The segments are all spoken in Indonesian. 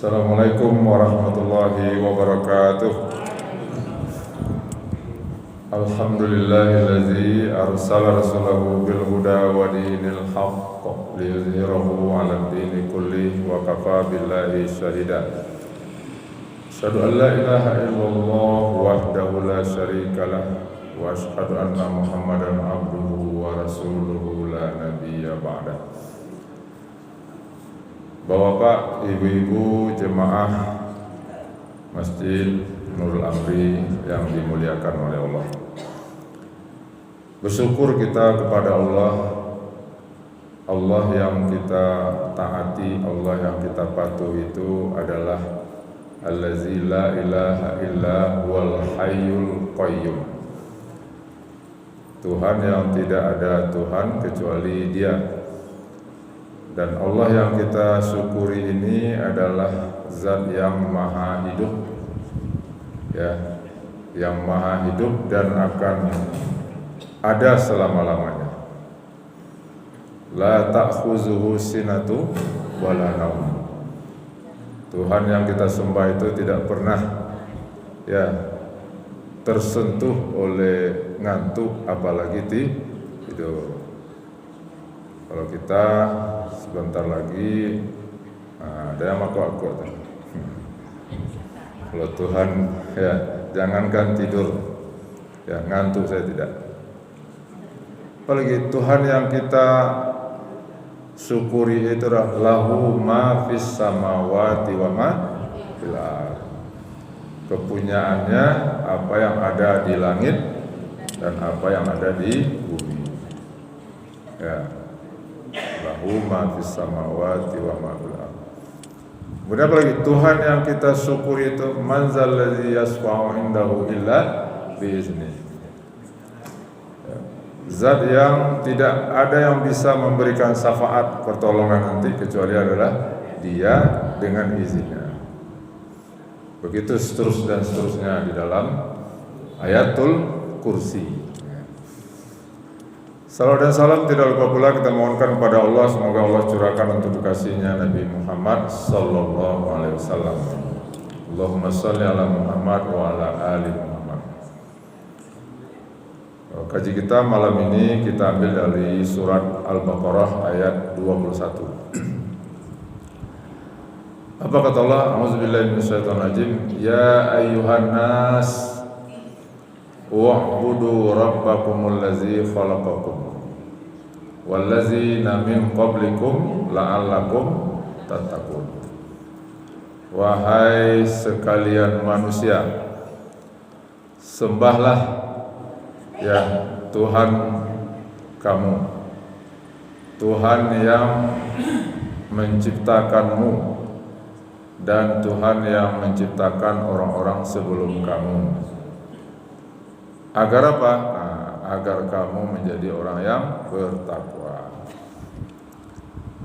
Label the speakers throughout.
Speaker 1: Assalamualaikum warahmatullahi wabarakatuh. Alhamdulillahillazi arsala rasulahu bil huda wa dinil haqq liyuzhirahu 'alad dini kullih wa kafa billahi shahida. Asyhadu an la ilaha illallah wahdahu la syarika lah wa asyhadu anna Muhammadan abduhu wa rasuluhu la nabiyya ba'dah. Bapak, ibu-ibu, jemaah Masjid Nurul Amri yang dimuliakan oleh Allah. Bersyukur kita kepada Allah yang kita taati, Allah yang kita patuhi itu adalah Allazi la ilaha illa huwal hayyul qayyum. Tuhan yang tidak ada Tuhan kecuali Dia. Dan Allah yang kita syukuri ini adalah Zat yang maha hidup, ya, yang maha hidup dan akan ada selama-lamanya. La ta'khuzuhu sinatu wala naum. Tuhan yang kita sembah itu tidak pernah tersentuh oleh ngantuk apalagi tidur. Kalau kita sebentar lagi ada yang aku kalau Tuhan jangankan tidur, ngantuk saya tidak. Apalagi Tuhan yang kita syukuri itu lahu ma fis samawati wa ma fil ardh. Kepunyaannya apa yang ada di langit dan apa yang ada di bumi. Lahu ma fis samawati wa ma fil ardh. Kemudian lagi Tuhan yang kita syukuri itu manzal ladzi yasfa'u indahu illa biizni. Zat yang tidak ada yang bisa memberikan syafaat pertolongan nanti kecuali adalah Dia dengan izinnya. Begitu seterusnya di dalam ayatul kursi. Salawat dan salam tidak lupa pula kita mohonkan kepada Allah, semoga Allah curahkan untuk kekasihnya Nabi Muhammad sallallahu alaihi wasallam. Allahumma shalli ala Muhammad wa ala ali Muhammad. Kaji kita malam ini kita ambil dari surat Al-Baqarah ayat 21. Apa kata Allah? A'udzubillahi minasyaitonirrajim. Ya ayyuhan nas wa'budu rabbakumul ladzi khalaqakum wallazina min qablikum la'allakum tattaqun. Wahai sekalian manusia, sembahlah Tuhan kamu, Tuhan yang menciptakanmu dan Tuhan yang menciptakan orang-orang sebelum kamu. Agar apa? Agar kamu menjadi orang yang bertakwa.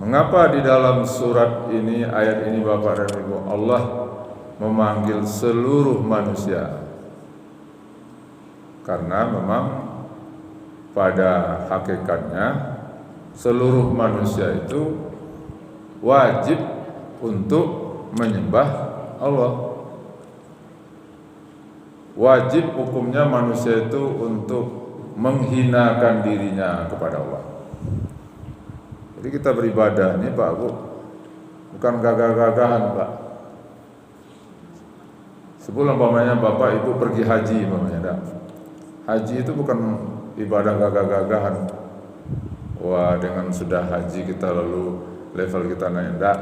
Speaker 1: Mengapa di dalam surat ini, ayat ini Bapak dan Ibu, Allah memanggil seluruh manusia? Karena memang pada hakikatnya seluruh manusia itu wajib untuk menyembah Allah. Wajib hukumnya manusia itu untuk menghinakan dirinya kepada Allah. Jadi kita beribadah ini Pak Bu, bukan gagah-gagahan Pak. Sebelum umpamanya Bapak Ibu pergi haji umpamanya, haji itu bukan ibadah gagah-gagahan. Wah, dengan sudah haji kita lalu level kita naik, enggak.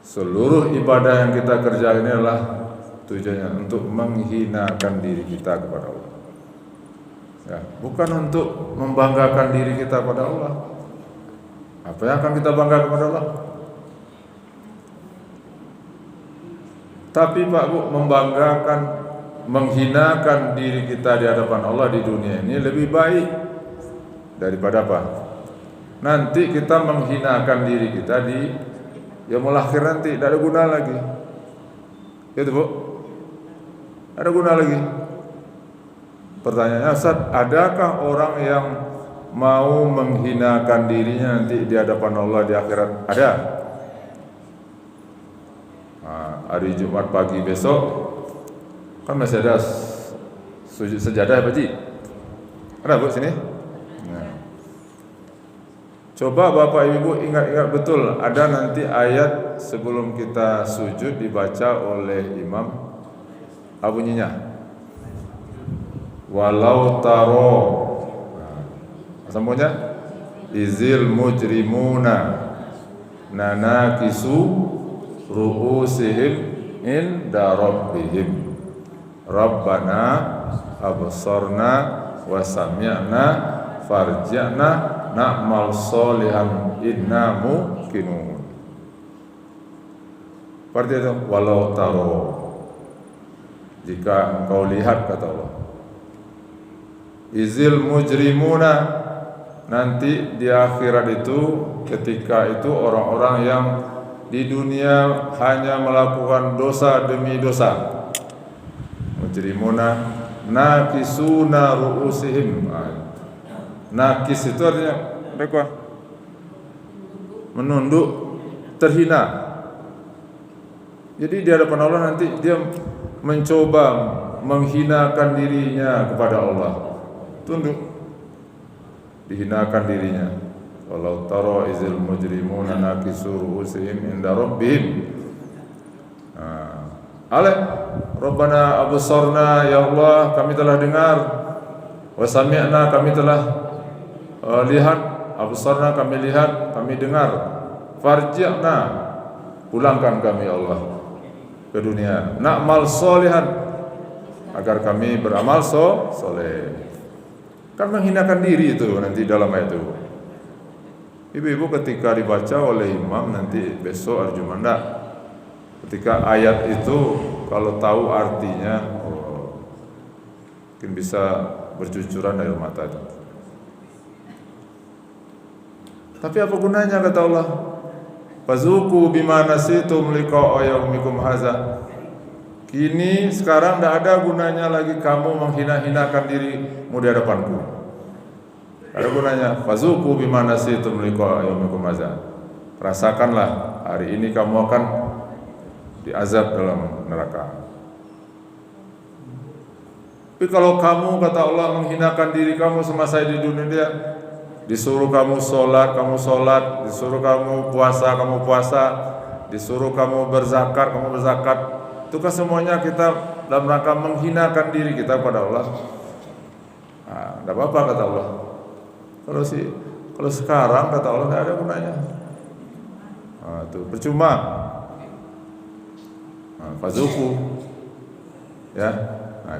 Speaker 1: Seluruh ibadah yang kita kerjakan ini adalah tujuannya untuk menghinakan diri kita kepada Allah. Bukan untuk membanggakan diri kita kepada Allah. Apa yang akan kita banggakan kepada Allah? Tapi Pak Bu, membanggakan, menghinakan diri kita di hadapan Allah di dunia ini lebih baik daripada apa? Nanti kita menghinakan diri kita di yaumul akhir nanti, tidak ada guna lagi. Itu Bu, ada guna lagi. Pertanyaannya, Ustaz, adakah orang yang mau menghinakan dirinya nanti di hadapan Allah di akhirat? Ada. Hari Jumat pagi besok kan masih ada sujud sejadah Pak Ji. Ada Bu sini? Nah. Coba Bapak Ibu ingat-ingat betul, ada nanti ayat sebelum kita sujud dibaca oleh imam. Apa bunyinya? Walau taro. Sambungnya izil mujrimuna nanakisu ru'usihim inda rabbihim rabbana absarna wa sami'na farji'na na'mal solihan inna muqinun. Seperti itu, walau taro, jika engkau lihat, kata Allah, izil mujrimuna, nanti di akhirat itu, ketika itu orang-orang yang di dunia hanya melakukan dosa demi dosa. Mujrimuna nakisuna ru'usihim. Nakis itu artinya mereka menunduk, terhina. Jadi di hadapan Allah nanti dia mencoba menghinakan dirinya kepada Allah. Tunduk, dihinakan dirinya. Walau tara izil mujrimuna nakisu ru'usihim inda rabbihim. Rabbana absarna, ya Allah kami telah dengar, wa sami'na kami telah lihat, absarna kami lihat, kami dengar, farji'na pulangkan kami Allah ke dunia, na'mal solihan agar kami beramal soleh. Kan menghinakan diri itu nanti dalam ayat itu. Ibu-ibu ketika dibaca oleh imam nanti besok hari Jumat, ketika ayat itu kalau tahu artinya, mungkin bisa bercucuran air mata itu. Tapi apa gunanya, kata Allah? Fazuku bima nasitum liqa'a yaumikum hadza. Kini sekarang tidak ada gunanya lagi kamu menghina-hinakan dirimu di hadapanku. Ada gunanya. Fazuku bima nasitum liqa'a yaumikum hadza. Rasakanlah hari ini kamu akan diazab dalam neraka. Tapi kalau kamu, kata Allah, menghinakan diri kamu semasa di dunia, disuruh kamu sholat, disuruh kamu puasa, disuruh kamu berzakat, itu kan semuanya kita dalam rangka menghinakan diri kita kepada Allah. Tidak apa-apa, kata Allah. Kalau sekarang, kata Allah, tidak ada gunanya. Itu percuma. Fazuku, ya.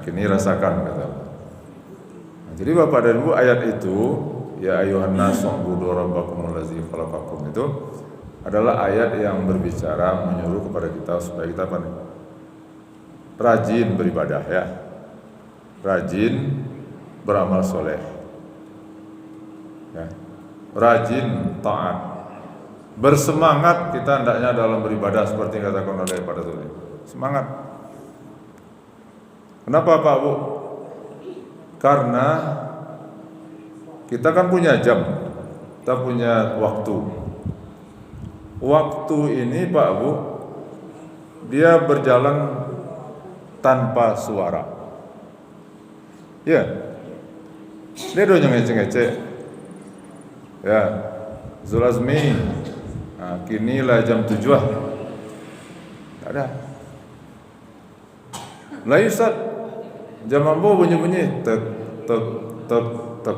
Speaker 1: Kini rasakan, kata Allah. Jadi Bapak dan Ibu, ayat itu, ya ayuhan nasu ubudu rabbakumul ladzi khalaqakum, itu adalah ayat yang berbicara menyuruh kepada kita supaya kita rajin beribadah, ya, rajin beramal soleh, ya, rajin taat, bersemangat kita hendaknya dalam beribadah seperti yang katakan oleh pada tadi. Semangat. Kenapa Pak Bu? Karena kita kan punya jam, kita punya waktu. Waktu ini Pak Bu, dia berjalan tanpa suara. Ya, dia doang ngece-ngece. Ya, Zulazmi, kini lah jam 7. Tak ada. Lah Ustaz, jam ambo bunyi-bunyi, tek tek tek tek.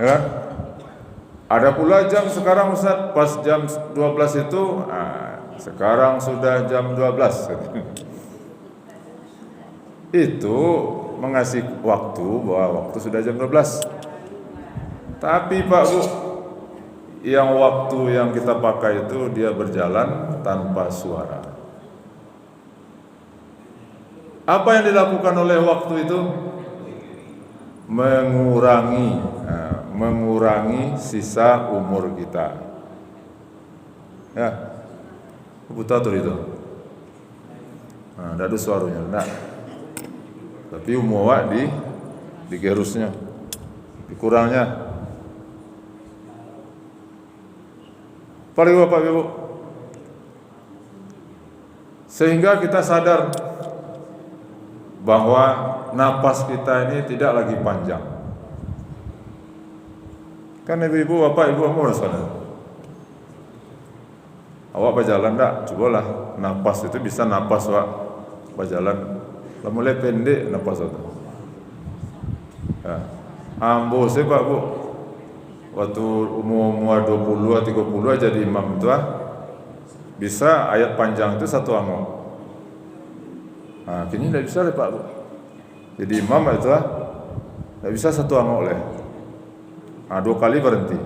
Speaker 1: Ya. Ada pula jam sekarang Ustaz, pas jam 12 itu, sekarang sudah jam 12. Itu mengasih waktu bahwa waktu sudah jam 12. Tapi Pak Bu, yang waktu yang kita pakai itu dia berjalan tanpa suara. Apa yang dilakukan oleh waktu itu? Mengurangi sisa umur kita. Ya, buta tuh itu. Ada suaranya, nah. Tapi umur di gerusnya, dikurangnya. Paling Bapak Ibu, Sehingga kita sadar bahwa napas kita ini tidak lagi panjang. Kan ibu-ibu, bapak, ibu umur sana. Awak berjalan tak? Cobalah napas itu bisa napas wak berjalan. Lah mulai pendek napas itu. Ya. Ambo saya pak bu, waktu umur 20 30 jadi imam itu bisa ayat panjang itu satu angok. Nah, kini tidak bisa pak bu. Jadi imam itu tidak bisa satu angok leh. Nah, 2 kali berhenti.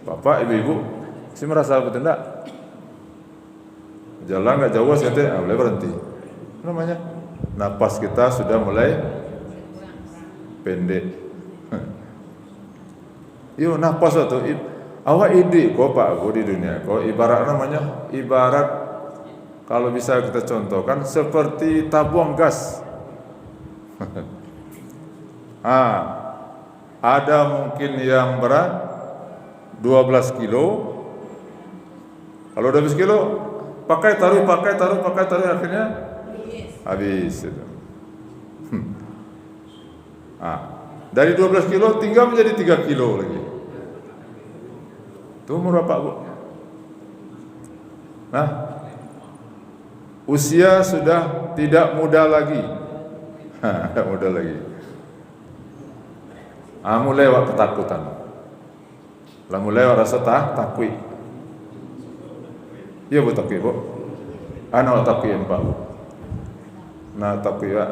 Speaker 1: Bapak, ibu-ibu, saya merasa betul tak? Jalan nggak jauh saya mulai berhenti. Namanya napas kita sudah mulai pendek. Yo napas itu awak ide kok pak bu di dunia. Kok ibarat namanya ibarat kalau bisa kita contohkan seperti tabung gas. Ada mungkin yang berat 12 kilo. Kalau 12 kilo pakai taruh akhirnya habis itu. Dari 12 kilo tinggal menjadi 3 kilo lagi. Itu umur berapa bu? Nah, usia sudah tidak muda lagi. Tidak muda lagi. Mulai wak ketakutan. Lah mulai wak rasa takwi. Iya bu takwi bu. Anak takwi empat bu. Nah takwi wak.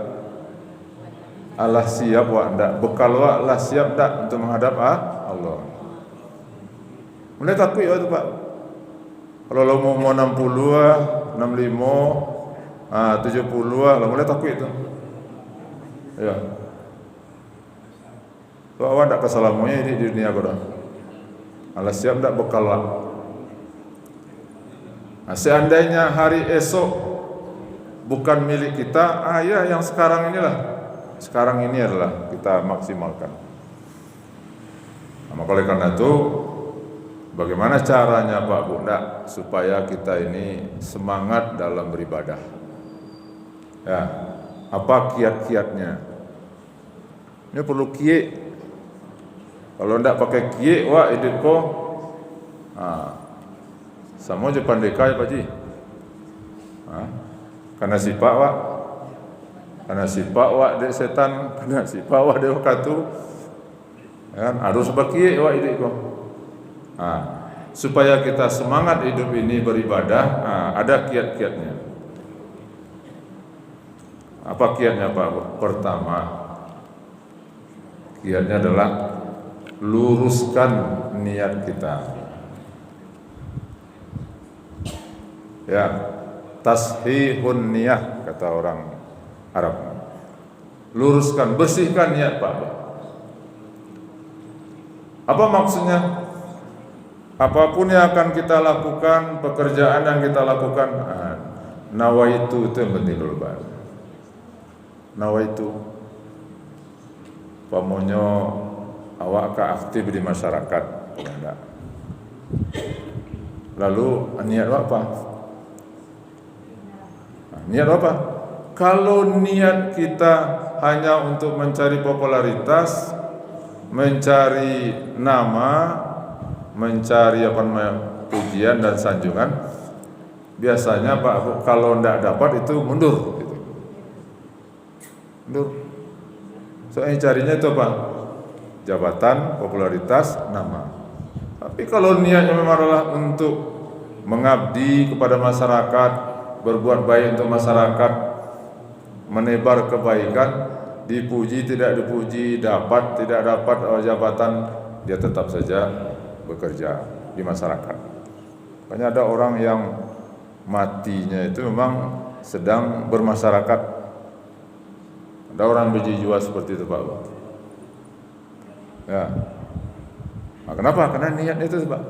Speaker 1: Allah siap wak ndak. Bekal wak lah siap ndak untuk menghadap Allah. Mulai takwi wak tu pak. Kalau lo mau 60 65 70 lah mulai takwi itu. Ya. So awak tak kesalamunya di dunia kau dah. Allah siap tak bekal lah. Seandainya hari esok bukan milik kita, ya yang sekarang inilah. Sekarang ini adalah kita maksimalkan. Maka oleh karena itu, bagaimana caranya Pak Bunda supaya kita ini semangat dalam beribadah? Ya, apa kiat-kiatnya? Ini perlu kiat. Kalau ndak pakai kie, wah hidup ko, sama je pandeka ya Pak Ji. Karena sifat wak dek setan, karena sifat wak dek wakatu, kan harus pakai wak hidup ko. Supaya kita semangat hidup ini beribadah, ada kiat-kiatnya. Apa kiatnya Pak? Pertama, kiatnya adalah luruskan niat kita. Ya, tashihun niyah kata orang Arab. Luruskan, bersihkan niat Pak. Apa maksudnya? Apapun yang akan kita lakukan, pekerjaan yang kita lakukan, nawaitu itu yang penting dulu Pak. Nawaitu pamonyo awak aktif di masyarakat, enggak. Lalu niat apa? Niat apa? Kalau niat kita hanya untuk mencari popularitas, mencari nama, mencari pujian dan sanjungan, biasanya Pak kalau enggak dapat itu mundur. Gitu. Mundur. Soalnya carinya itu apa? Jabatan, popularitas, nama. Tapi kalau niatnya memang adalah untuk mengabdi kepada masyarakat, berbuat baik untuk masyarakat, menebar kebaikan, dipuji tidak dipuji, dapat tidak dapat jabatan, dia tetap saja bekerja di masyarakat. Makanya ada orang yang matinya itu memang sedang bermasyarakat. Ada orang berjiwa seperti itu Pak. Ya. Nah, kenapa? Karena niat itu Pak.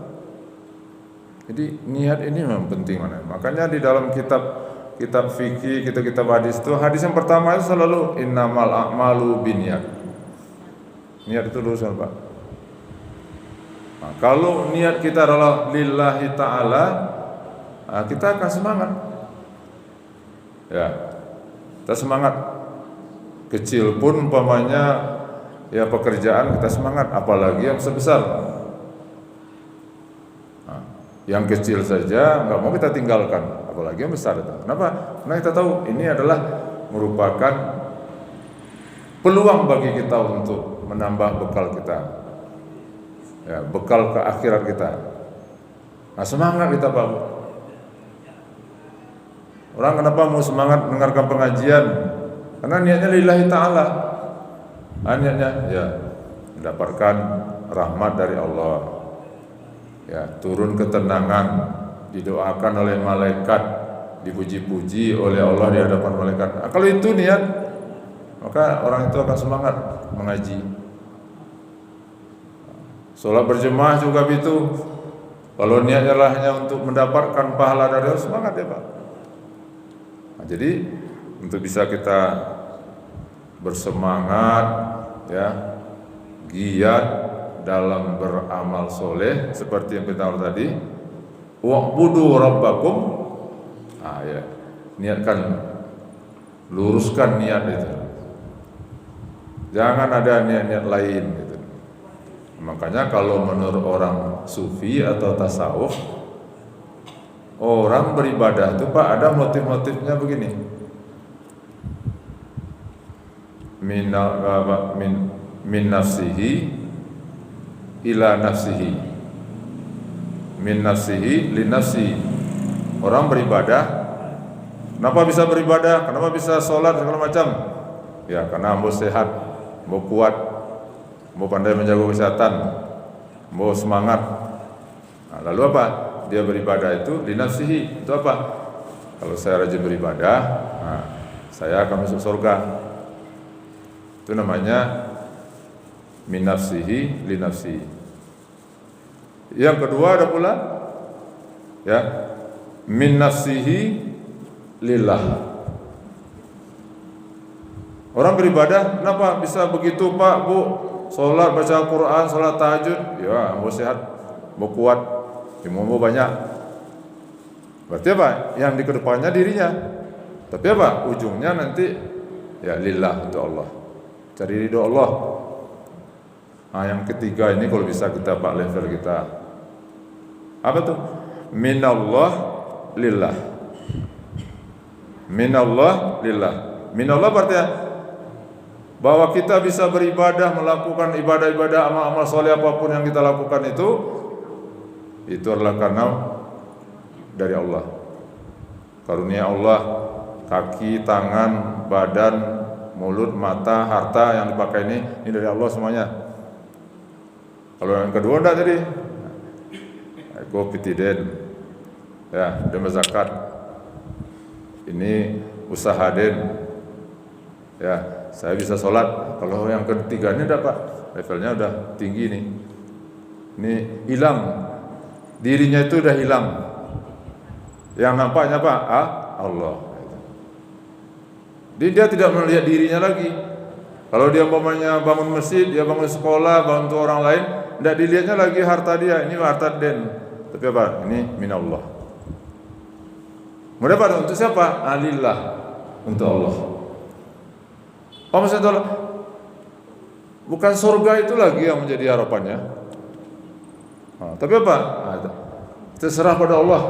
Speaker 1: Jadi niat ini memang penting mana. Makanya di dalam kitab fikih, kitab hadis itu, hadis yang pertama itu selalu innamal a'malu binniyat. Niat itu lulusan Pak. Nah, kalau niat kita adalah lillahi ta'ala, kita akan semangat. Ya, kita semangat. Kecil pun umpamanya ya pekerjaan kita semangat, apalagi yang sebesar. Yang kecil saja nggak mau kita tinggalkan, apalagi yang besar itu. Kenapa? Karena kita tahu ini adalah merupakan peluang bagi kita untuk menambah bekal kita, ya, bekal ke akhirat kita. Nah, semangat kita Pak. Orang kenapa mau semangat mendengarkan pengajian? Karena niatnya lillahi ta'ala. Niatnya ya mendapatkan rahmat dari Allah, ya, turun ketenangan, didoakan oleh malaikat, dipuji-puji oleh Allah di hadapan malaikat. Nah, kalau itu niat, maka orang itu akan semangat mengaji. Sholat berjemaah juga begitu. Kalau niatnya hanya untuk mendapatkan pahala dari Allah, semangat ya Pak. Nah, jadi untuk bisa kita bersemangat, ya, giat dalam beramal soleh seperti yang kita tahu tadi, wa'budu rabbakum. Ya, niatkan, luruskan niat itu. Jangan ada niat-niat lain gitu. Makanya kalau menurut orang sufi atau tasawuf, orang beribadah itu Pak ada motif-motifnya begini. Min nafsihi ila nafsihi, min nafsihi li nafsi. Orang beribadah, kenapa bisa beribadah? Kenapa bisa sholat segala macam? Ya karena mau sehat, mau kuat, mau pandai menjaga kesehatan, mau semangat. Nah, lalu apa? Dia beribadah itu li nafsihi. Itu apa? Kalau saya rajin beribadah, nah, saya akan masuk surga. Itu namanya min nafsihi li nafsi. Yang kedua ada pula ya min nafsihi lillah. Orang beribadah kenapa bisa begitu Pak, Bu? Sholat, baca Quran, sholat tahajud, ya mau sehat, mau kuat, ya, mau banyak. Berarti apa? Yang di kedepannya dirinya. Tapi apa? Ujungnya nanti ya lillah, untuk Allah. Cari ridho Allah. Nah, yang ketiga ini kalau bisa kita Pak level kita. Apa tuh? Minallah lillah. Minallah lillah. Minallah berarti bahwa kita bisa beribadah, melakukan ibadah-ibadah, amal-amal soleh apapun yang kita lakukan itu adalah karena dari Allah. Karunia Allah, kaki, tangan, badan, mulut, mata, harta yang dipakai ini dari Allah semuanya. Kalau yang kedua enggak tadi, eko pitiden, ya, demi zakat, ini usaha den, ya, saya bisa sholat. Kalau yang ketiga ini udah Pak, levelnya udah tinggi nih. Ini hilang, dirinya itu udah hilang. Yang nampaknya Pak, Allah. Dia tidak melihat dirinya lagi. Kalau dia umpamanya bangun masjid, dia bangun sekolah, bantu orang lain, tidak dilihatnya lagi harta dia. Ini harta den. Tapi apa? Ini minallah. Mudah pada untuk siapa? Alillah, untuk Allah. Oh, maksudnya Allah, bukan surga itu lagi yang menjadi harapannya. Tapi apa? Terserah pada Allah.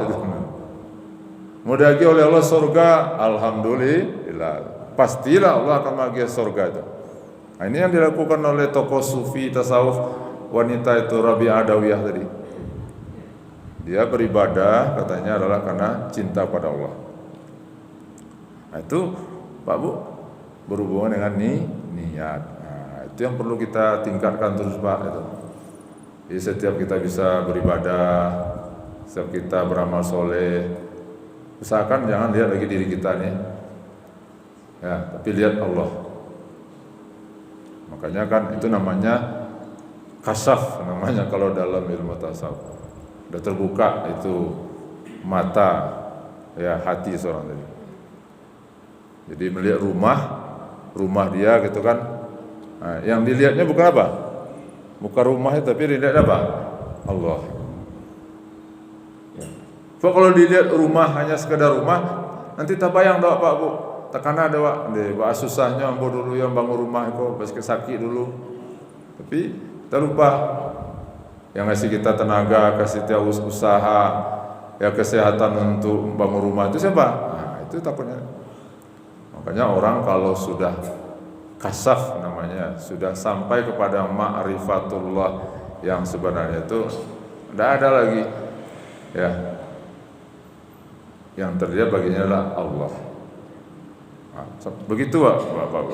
Speaker 1: Mudahgi oleh Allah surga, alhamdulillah. Pastilah Allah akan bahagia surga itu. Nah, ini yang dilakukan oleh tokoh sufi tasawuf wanita itu Rabi'ah Adawiyah tadi. Dia beribadah katanya adalah karena cinta pada Allah. Nah, itu Pak Bu berhubungan dengan niat. Nah, itu yang perlu kita tingkatkan terus Pak itu. Jadi setiap kita bisa beribadah, setiap kita beramal soleh, usahakan jangan lihat lagi diri kita nih. Ya, tapi lihat Allah. Makanya kan itu namanya kasaf namanya kalau dalam ilmu tasawuf. Sudah terbuka itu mata, ya, hati seorang tadi. Jadi melihat rumah dia gitu kan. Nah, yang dilihatnya bukan apa? Bukan rumahnya, tapi dilihat apa? Allah. Ya. Pak kalau dilihat rumah hanya sekedar rumah, nanti tak bayang dah Pak Bu. Takana ada Pak, deh susahnya ambo dulu yang bangun rumah itu, pas sakit dulu. Tapi kita lupa yang ngasih kita tenaga, kasih kita usaha, ya kesehatan untuk bangun rumah itu siapa? Nah, itu takutnya. Makanya orang kalau sudah kasaf namanya, sudah sampai kepada ma'rifatullah yang sebenarnya itu tidak ada lagi ya. Yang terlihat baginya adalah Allah. Nah, begitu Bapak.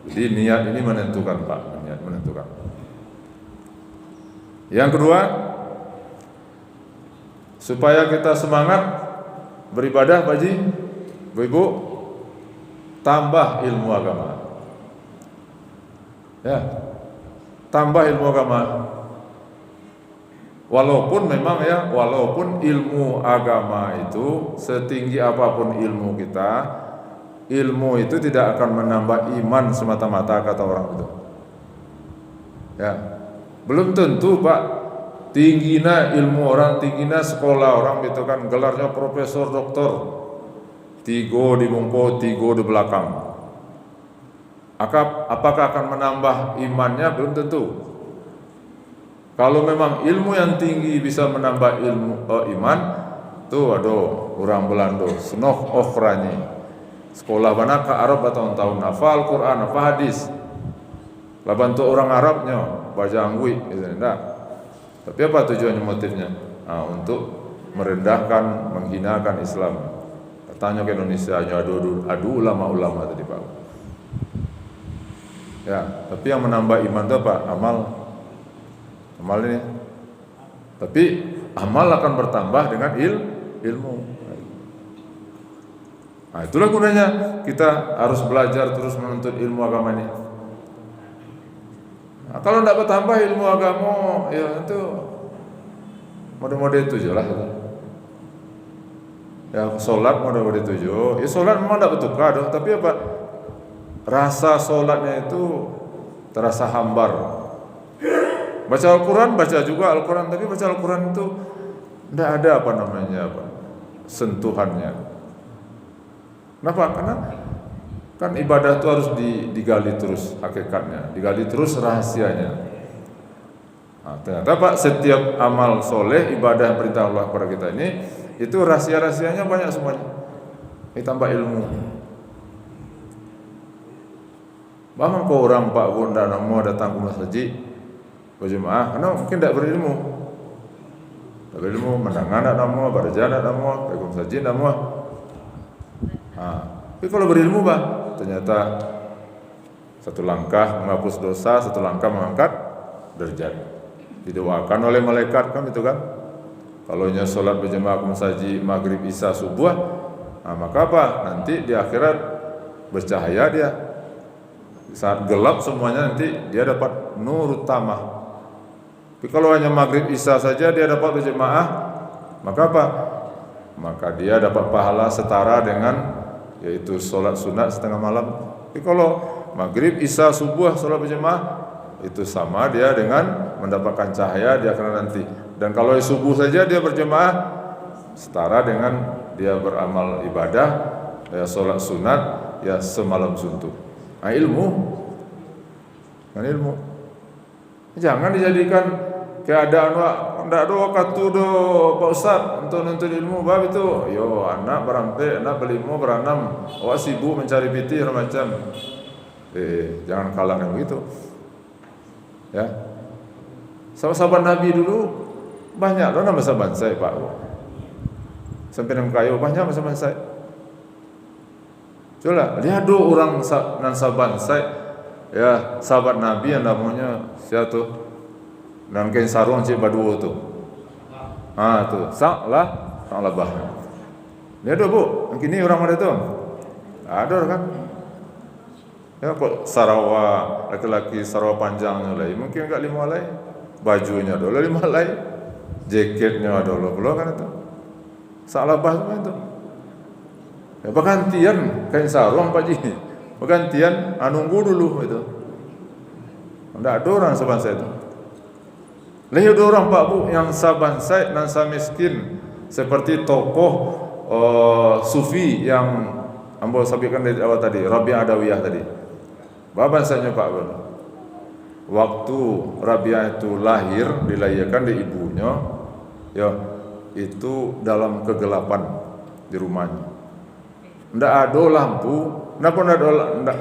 Speaker 1: Jadi niat ini menentukan Pak, niat menentukan. Yang kedua, supaya kita semangat beribadah Pak Ji, Ibu, tambah ilmu agama. Ya, tambah ilmu agama. Walaupun memang ya, walaupun ilmu agama itu setinggi apapun ilmu kita, ilmu itu tidak akan menambah iman semata-mata kata orang itu. Ya, belum tentu Pak. Tingginya ilmu orang, tingginya sekolah orang gitu kan, gelarnya profesor, doktor, tigo di bungko, tigo di belakang. Apakah akan menambah imannya? Belum tentu. Kalau memang ilmu yang tinggi bisa menambah ilmu iman, tuh aduh orang Belanda, senoh okhrani. Sekolah mana ke Arab bertahun-tahun, hafal Quran, hafal hadis. Lah bantu orang Arabnya baca angui, gitu enggak. Tapi apa tujuannya, motifnya? Nah, untuk merendahkan, menghinakan Islam. Tanya ke Indonesia, adu ulama-ulama tadi Pak. Ya, tapi yang menambah iman itu apa? Amal ini. Tapi amal akan bertambah dengan ilmu. Nah, itulah gunanya kita harus belajar terus menuntut ilmu agama ini. Nah, kalau tidak bertambah ilmu agama, ya itu mode-mode itu lah. Ya sholat mode-mode itu, ya sholat memang tidak bertukar, tapi apa? Rasa sholatnya itu terasa hambar. Baca Al-Quran, baca juga Al-Quran, tapi baca Al-Quran itu tidak ada sentuhannya. Kenapa? Karena kan ibadah itu harus digali terus hakikatnya, digali terus rahasianya. Nah, ternyata Pak, setiap amal soleh, ibadah perintah Allah kepada kita ini, itu rahasia-rahasianya banyak semuanya. Ditambah ilmu. Bahkan kau orang Pak Bunda mau datang ke masjid berjemaah, karena mungkin tidak berilmu. Tidak berilmu, mendengar tidak mau, berjalan tidak mau, pergi ke masjid tidak mau. Nah, tapi kalau berilmu Pak, ternyata satu langkah menghapus dosa, satu langkah mengangkat derajat. Didoakan oleh malaikat kan itu kan. Kalau nya sholat berjemaah ke masjid maghrib, isya, subuh, nah, maka apa? Nanti di akhirat bercahaya dia. Saat gelap semuanya nanti dia dapat nur utama. Tapi kalau hanya maghrib isya saja dia dapat berjemaah, maka apa? Maka dia dapat pahala setara dengan yaitu sholat sunat setengah malam. Tapi kalau maghrib isya subuh sholat berjemaah, itu sama dia dengan mendapatkan cahaya di akhirat nanti. Dan kalau subuh saja dia berjemaah, setara dengan dia beramal ibadah, ya sholat sunat, ya semalam suntuk. Nah, ilmu. Jangan dijadikan keadaan ndak do waktu do Pak Ustaz untuk nuntut ilmu bab itu. Yo anak berampe, anak berilmu beranam, awak sibuk mencari piti macam. Jangan kalah dengan begitu. Ya. Sahabat Nabi dulu banyak loh nama sahabat saya Pak. Sampai nang kayu banyak sahabat saya. Coba lihat do orang nan sahabat saya, ya sahabat Nabi yang namanya siapa tuh? Dan kain sarung cik badu tu. Tuh, salah bah. Lihat do Bu, ini orang mana tu? Ada kan? Ya kok Sarawak, laki-laki Sarawak panjangnya lah, mungkin enggak 5 helai. Bajunya dulu 5 helai. Jaketnya dulu belum kan itu. Salah bah itu. Ya bergantian kain sarung Pak Ji. Bergantian nunggu dulu itu. Enggak ada orang saban saya itu. Lihat orang Pak Bu yang saban saya nan miskin Seperti tokoh sufi yang ambo sampaikan dari awal tadi, Rabi'ah Adawiyah tadi. Bapak saya Pak Bun. Waktu Rabi'ah itu lahir, dilahirkan di ibunya, ya itu dalam kegelapan di rumahnya. Ndak ada lampu. Kenapa ndak ada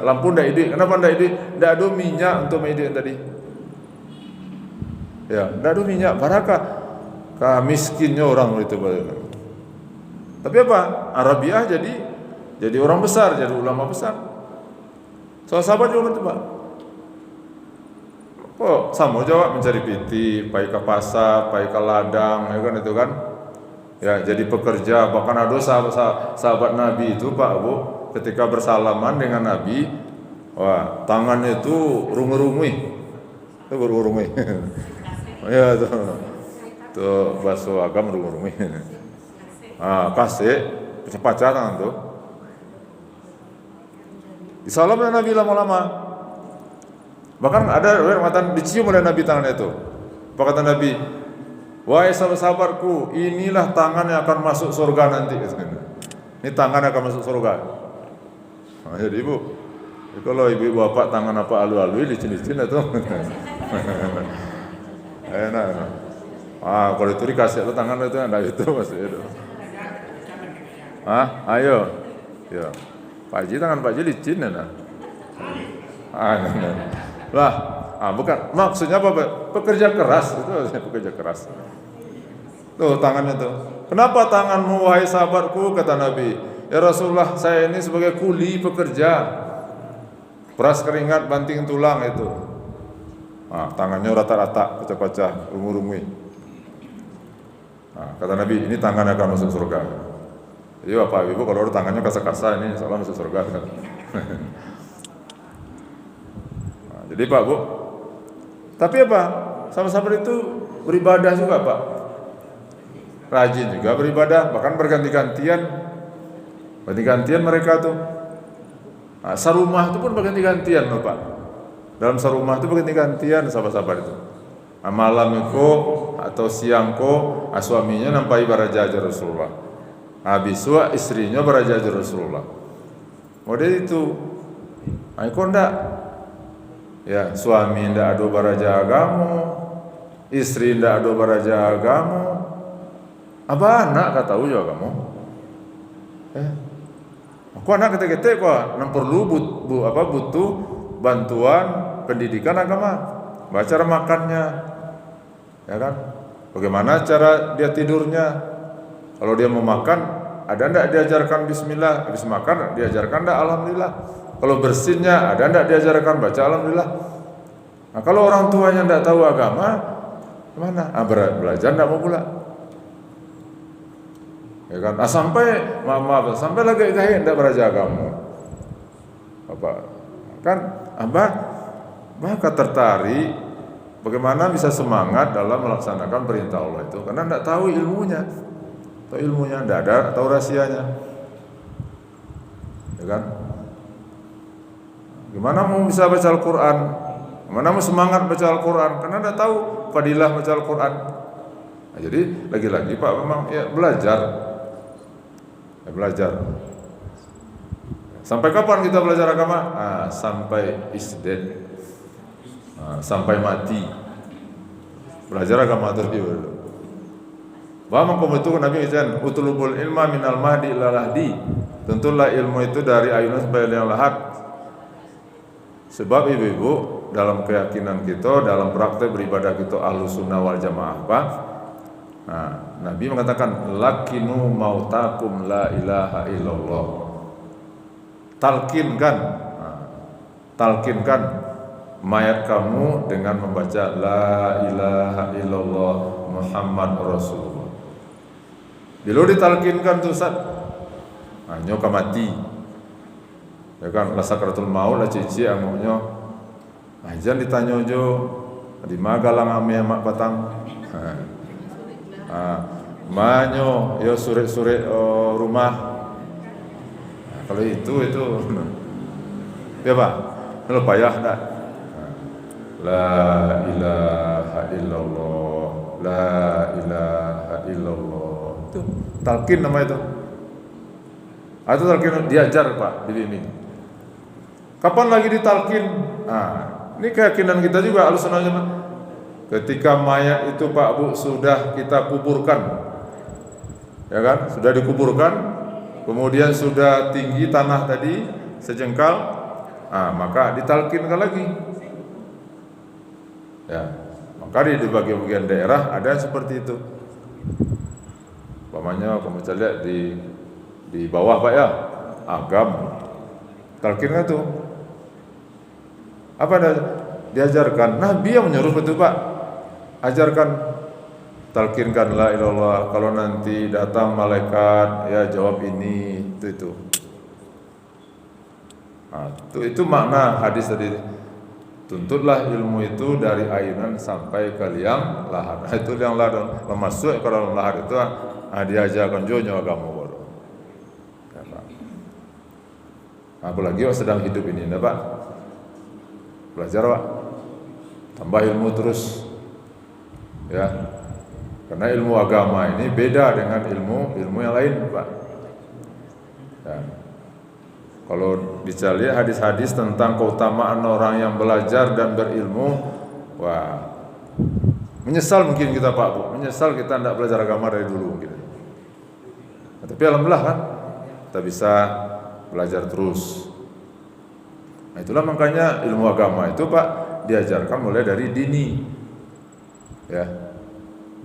Speaker 1: lampu? Ndak ide. Kenapa ndak ide? Ndak ada minyak untuk ide tadi. Ya, ndak ada minyak. Barakah miskinnya orang itu. Tapi apa? Rabi'ah jadi orang besar, jadi ulama besar. Sahabat juga itu Pak. Kok sama jawab mencari piti, pai ke pasar, pai ke ladang, ya kan itu kan? Ya, jadi pekerja. Bahkan ada sahabat Nabi itu Pak Bu, ketika bersalaman dengan Nabi, wah tangannya itu rungu-rungui, itu rungu-rungui. Ya tuh bahasa agam rungu-rungui. Kasih pacar tangan tuh. Disalam oleh Nabi lama-lama. Bahkan ada mengatakan dicium oleh Nabi tangan itu. Apa kata Nabi? Wahai sahabat-sahabatku, inilah tangan yang akan masuk surga nanti. Ini tangan yang akan masuk surga. Nah, jadi ibu, kalau ibu bapak tangan apa alu-alu, licin-licin itu. Enak. Kalau itu dikasih itu tangan itu ada itu masih itu. Ayo. Ya. Pak Haji tangan Pak Haji licin ya nah. Lah, bukan. Maksudnya apa? Pekerja keras itu pekerja keras. Tuh tangannya tuh. Kenapa tanganmu wahai sahabatku kata Nabi? Ya Rasulullah, saya ini sebagai kuli pekerja. Peras keringat, banting tulang itu. Tangannya rata-rata, pecah-pecah, rungu-rungui. Kata Nabi, ini tangan akan masuk surga. Jadi Bapak Ibu kalau tangannya kasar-kasar ini insyaallah masuk surga kan. Jadi Pak Bu, tapi apa? Sama-sama itu beribadah juga Pak. Rajin juga beribadah, bahkan berganti-gantian mereka tuh. Sarumah itu pun berganti-gantian loh Pak. Dalam sarumah itu berganti-gantian sahabat-sahabat itu. Malam itu atau siang ko suaminya nampai barajaja Rasulullah. Habis istrinya barajaja Rasulullah. Model itu. Kok ndak? Ya, suami ndak ada baraja agamu, istri ndak ada baraja agamu. Apa anak kata juga kamu? Aku anak kete-kete kok nang perlu butuh bantuan pendidikan agama. Cara makannya. Ya kan? Bagaimana cara dia tidurnya? Kalau dia mau makan, ada ndak diajarkan bismillah, habis makan diajarkan ndak alhamdulillah. Kalau bersihnya ada ndak diajarkan baca alhamdulillah. Nah, kalau orang tuanya ndak tahu agama, gimana? Belajar ndak mau pula. Ya kan? Sampai sampai lagi ndak belajar agama. Bapak kan maka tertarik bagaimana bisa semangat dalam melaksanakan perintah Allah itu karena ndak tahu ilmunya. Atau ilmunya ndak ada atau rahasianya. Ya kan? Gimana mau bisa baca Al-Qur'an? Gimana mau semangat baca Al-Qur'an? Karena ndak tahu fadilah baca Al-Qur'an. Nah, jadi lagi-lagi Pak memang ya belajar. Ya, belajar. Sampai kapan kita belajar agama? Sampai isdet. Sampai mati. Belajar agama terus. Bahwa itu Nabi izan utulubul ilma minal mahdi ila lahdi. Tentulah ilmu itu dari ayunan sampai yang lahat. Sebab ibu-ibu dalam keyakinan kita, dalam praktek beribadah kita Ahlus Sunnah wal Jamaah Pak. Nabi mengatakan lakinu mautakum la ilaha illallah. Talkinkan mayat kamu dengan membaca la ilaha illallah Muhammad Rasulullah. Bila ditalkinkan tuh Ustaz, nyoka mati. Ya kan, la sakratul maut la cici amunya. Ajan ditanya jo, di magalang ame mak patang. Manyo yo sore-sore rumah. Kalau itu ya Pak, kalau payah enggak? La ilaha illallah, la ilaha illallah, Itu talqin nama itu. Atau talqin diajar Pak, dibimbing. Kapan lagi ditalqin? Ini keyakinan kita juga Ahlussunnah Wal Jamaah. Ketika mayat itu Pak Bu sudah kita kuburkan, ya kan? Sudah dikuburkan, kemudian sudah tinggi tanah tadi sejengkal, maka ditalqinkan lagi. Ya, maka di bagian-bagian daerah ada seperti itu. Umpamanya kamu bisa lihat di bawah Pak ya, agam talqinnya tuh apa ada diajarkan. Nabi yang menyuruh itu Pak, ajarkan, talqinkan la ilaha illallah. Kalau nanti datang malaikat ya jawab ini itu. Itu makna hadis tadi. Tuntutlah ilmu itu dari ayunan sampai ke liang lahat. Itu liang lahat. Masuk ke dalam lahat itu diajarkan jonyo agama baru. Ya, Pak. Apalagi sedang hidup ini, ya, Pak. Belajar Pak. Tambah ilmu terus. Ya. Karena ilmu agama ini beda dengan ilmu yang lain, Pak. Ya. Kalau dicari hadis-hadis tentang keutamaan orang yang belajar dan berilmu, menyesal mungkin kita Pak Bu, menyesal kita tidak belajar agama dari dulu mungkin. Tapi alhamdulillah kan, kita bisa belajar terus. Nah, itulah makanya ilmu agama itu Pak diajarkan mulai dari dini, ya,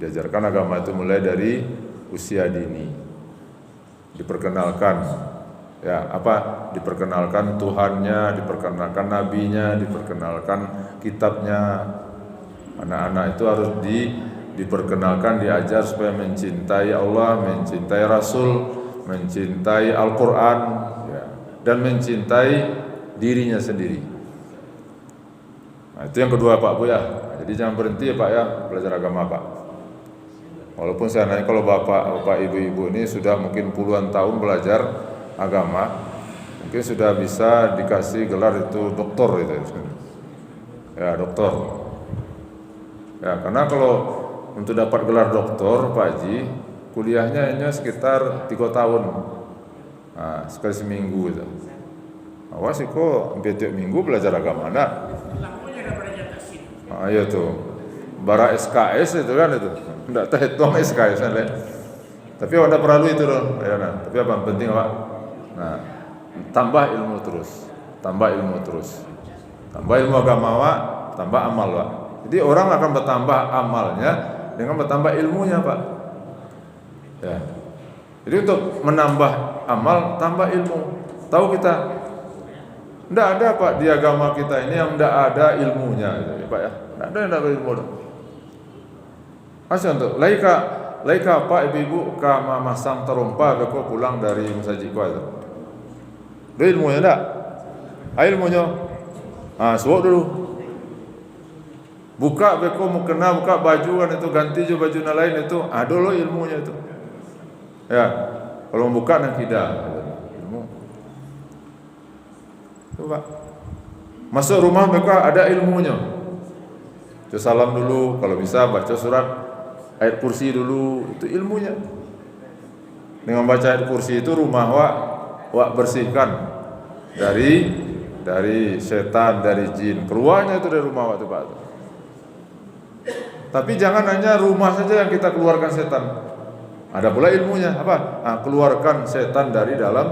Speaker 1: diajarkan agama itu mulai dari usia dini, diperkenalkan. Ya, diperkenalkan Tuhannya, diperkenalkan nabinya, diperkenalkan kitabnya. Anak-anak itu harus diperkenalkan, diajar supaya mencintai Allah, mencintai Rasul, mencintai Al-Quran, ya, dan mencintai dirinya sendiri. Nah, itu yang kedua Pak Bu ya. Jadi jangan berhenti ya Pak ya belajar agama Pak. Walaupun saya nanya kalau bapak ibu-ibu ini sudah mungkin puluhan tahun belajar agama, mungkin sudah bisa dikasih gelar itu doktor itu ya, doktor ya, karena kalau untuk dapat gelar doktor Pak Haji kuliahnya hanya sekitar 3 tahun, sekali seminggu itu. Awas kok hampir tiap minggu belajar agama enggak? Iya tuh bara SKS itu kan itu enggak terhitung SKS kan. Tapi anda perlu itu loh ya, tapi apa yang penting Pak, tambah ilmu terus, tambah ilmu agama Pak, tambah amal Pak. Jadi orang akan bertambah amalnya dengan bertambah ilmunya Pak. Ya. Jadi untuk menambah amal tambah ilmu. Tahu kita tidak ada Pak di agama kita ini yang tidak ada ilmunya gitu, Pak ya. Tidak ada yang tidak ada ilmu. Masih untuk laika Pak ibu-ibu kama masang terompa beko pulang dari musajiko itu. Ada ilmunya enggak? Ilmunya. Suwak dulu. Buka beko mukena, buka baju kan itu, ganti je baju lain itu. Ada loh ilmunya itu. Ya. Kalau membuka dan tidak ilmu. Coba. Masuk rumah mereka ada ilmunya. Salam dulu, kalau bisa baca surat ayat kursi dulu, itu ilmunya. Dengan baca ayat kursi itu rumah wak bersihkan dari setan, dari jin. Keluarnya itu dari rumah wak itu Pak. Tapi jangan hanya rumah saja yang kita keluarkan setan. Ada pula ilmunya apa? Keluarkan setan dari dalam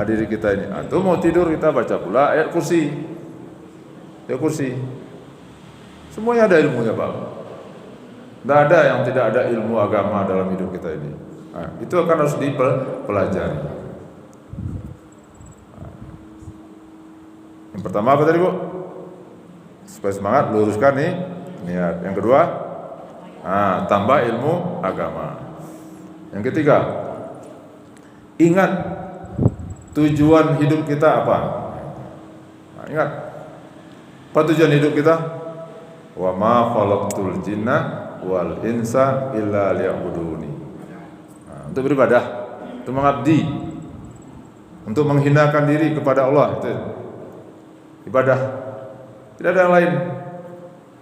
Speaker 1: diri kita ini. Atau mau tidur kita baca pula ayat kursi. Ayat kursi. Semuanya ada ilmunya Pak. Tidak ada yang tidak ada ilmu agama dalam hidup kita ini. Itu akan harus dipelajari. Yang pertama apa tadi Bu? Supaya semangat, luruskan nih niat. Yang kedua, tambah ilmu agama. Yang ketiga, ingat tujuan hidup kita apa? Ingat apa tujuan hidup kita? Wa ma khalaqtul jinna wal insa illa liya'buduni. Untuk beribadah, untuk mengabdi, untuk menghinakan diri kepada Allah, itu ibadah. Tidak ada yang lain.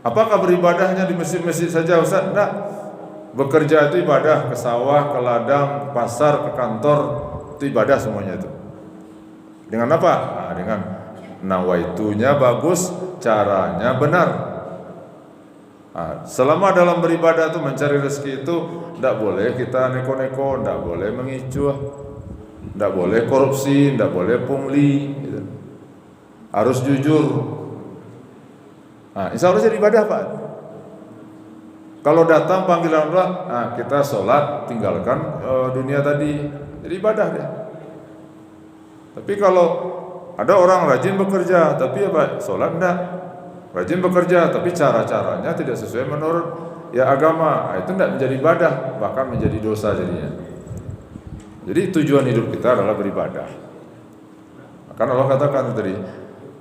Speaker 1: Apakah beribadahnya di masjid-masjid saja Ustaz? Tidak. Bekerja itu ibadah, ke sawah, ke ladang, ke pasar, ke kantor, itu ibadah semuanya itu. Dengan apa? Nah, dengan nawaitunya bagus, caranya benar. Nah, selama dalam beribadah itu mencari rezeki itu tidak boleh kita neko-neko, tidak boleh mengicu, tidak boleh korupsi, tidak boleh pungli, gitu. Harus jujur. Nah, insya Allah jadi ibadah Pak. Kalau datang panggilan Allah, nah kita sholat, tinggalkan dunia tadi, jadi ibadah deh. Tapi kalau ada orang rajin bekerja, tapi apa? Sholat enggak. Rajin bekerja, tapi cara-caranya tidak sesuai menurut ya agama, nah, itu enggak menjadi ibadah, bahkan menjadi dosa jadinya. Jadi tujuan hidup kita adalah beribadah. Karena Allah katakan tadi,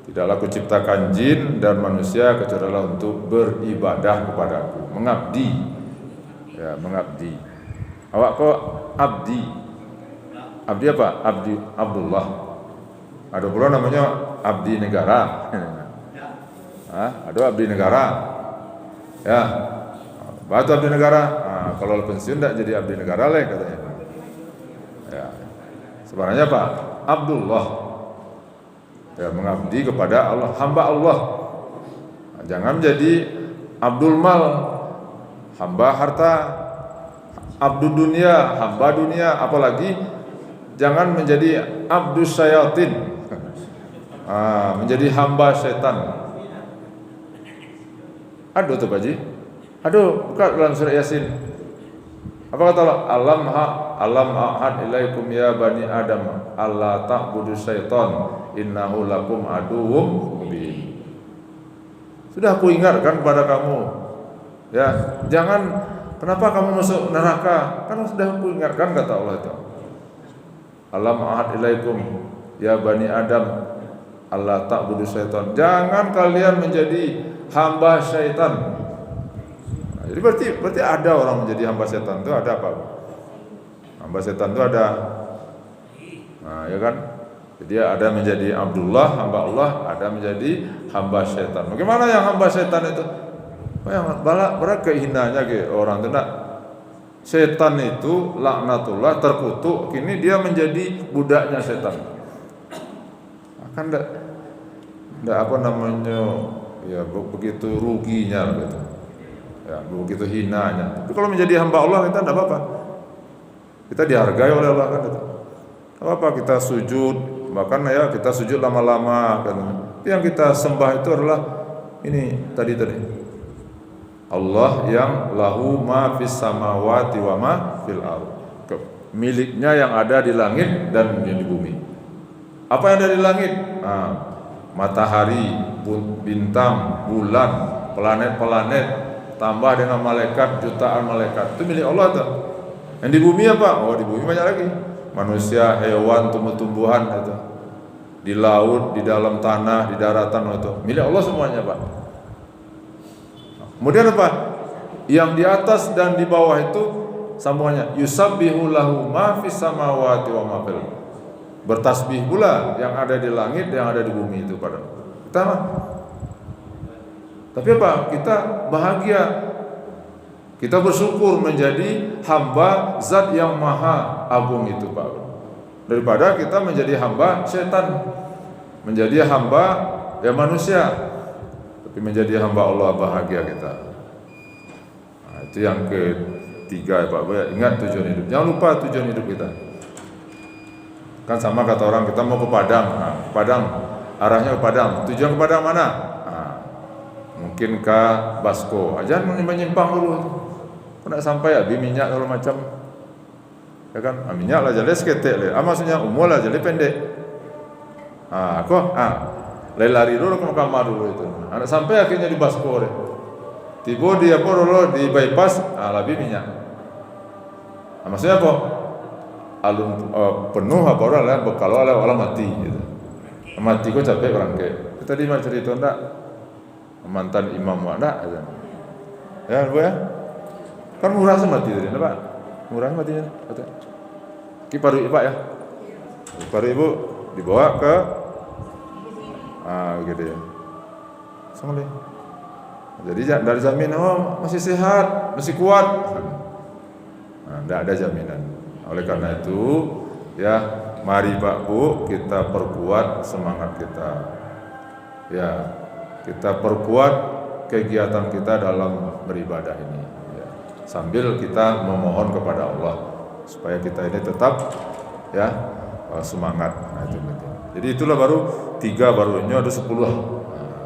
Speaker 1: tidaklah kuciptakan jin dan manusia kecuali untuk beribadah kepadaku, mengabdi. Ya, mengabdi. Awak kok abdi? Abdi apa? Abdi Abdullah. Ada pula namanya abdi negara. Ada abdi negara. Ya. Batu abdi negara. Nah, kalau pensiun tidak jadi abdi negara lah katanya. Ya. Sebenarnya apa? Abdullah. Ya, mengabdi kepada Allah, hamba Allah. Nah, jangan menjadi Abdul Mal, hamba harta, Abdul dunia, hamba dunia, apalagi jangan menjadi Abdul Syayatin, menjadi hamba setan. Aduh tuh Pak Ji, aduh buka dalam surah Yasin. Apa kata Allah? Alam ahad ilaikum ya bani Adam alla ta'budu syaitan innahu lakum aduwwum mubin. Sudah aku ingatkan kepada kamu, ya jangan, kenapa kamu masuk neraka? Kan sudah aku ingatkan kata Allah itu. Alam ahad ilaikum ya bani Adam alla ta'budu syaitan. Jangan kalian menjadi hamba syaitan. Nah, jadi berarti ada orang menjadi hamba setan itu ada apa? Hamba setan itu ada, nah ya kan? Jadi ada menjadi Abdullah, hamba Allah, ada menjadi hamba setan. Bagaimana yang hamba setan itu? Yang berat kehinanya ke orang itu nak. Setan itu laknatullah, terkutuk, kini dia menjadi budaknya setan. Akan enggak apa namanya? Ya begitu ruginya gitu. Ya, begitu hinanya. Tapi kalau menjadi hamba Allah kita tidak apa-apa. Kita dihargai oleh Allah kan itu. Apa kita sujud, bahkan ya kita sujud lama-lama kan. Yang kita sembah itu adalah ini tadi. Allah yang lahu ma fis samawati wa ma fil ardh. Miliknya yang ada di langit dan yang di bumi. Apa yang ada di langit? Nah, matahari, bintang, bulan, planet-planet, tambah dengan malaikat, jutaan malaikat. Itu milik Allah tuh. Yang di bumi apa? Oh, di bumi banyak lagi. Manusia, hewan, tumbuh-tumbuhan itu. Di laut, di dalam tanah, di daratan itu. Milik Allah semuanya, Pak. Kemudian apa? Yang di atas dan di bawah itu sambungannya yusabbihu lahu ma fis samawati wa ma fil. Bertasbih pula yang ada di langit, yang ada di bumi itu pada kita. Tapi apa? Kita bahagia. Kita bersyukur menjadi hamba zat yang maha agung itu, Pak. Daripada kita menjadi hamba setan, menjadi hamba ya manusia, tapi menjadi hamba Allah, bahagia kita. Nah, itu yang ketiga ya Pak. Ingat tujuan hidup. Jangan lupa tujuan hidup kita. Kan sama kata orang kita mau ke Padang. Nah, Padang arahnya ke Padang. Tujuan ke Padang mana? Nah, mungkin ke Basko. Aja menyimpang dulu. Kena sampai habis minyak kalau macam. Ya kan? Minyak lah jadi seketek le. Maksudnya umur lah jadi pendek. Lari dulu ke kamar dulu itu. Anak sampai akhirnya di Basko deh. Tiba dia dulu di bypass, lebih minyak. Maksudnya apa? Penuh apa orang lah, kalau orang mati gitu. Mati kok capek berangkat. Kita tadi macam cerita enggak? Mantan imam enggak aja. Ya, Bu ya. Kan murah mati tadi, Pak. Murah matinya, kata. Ki paru Pak ya. Paru Ibu dibawa ke gitu ya. Jadi dari jamin masih sehat, masih kuat. Tidak ada jaminan. Oleh karena itu, ya mari Pak Bu, kita perkuat semangat kita. Ya, kita perkuat kegiatan kita dalam beribadah ini. Ya. Sambil kita memohon kepada Allah supaya kita ini tetap ya semangat. Nah, itu penting. Jadi itulah baru 3, baru ini ada 10. Nah,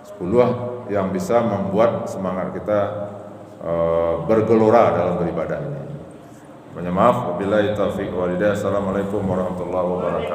Speaker 1: 10 yang bisa membuat semangat kita bergelora dalam beribadah ini. Banyak maaf, wabillahi taufiq wal hidayah. Assalamualaikum warahmatullahi wabarakatuh.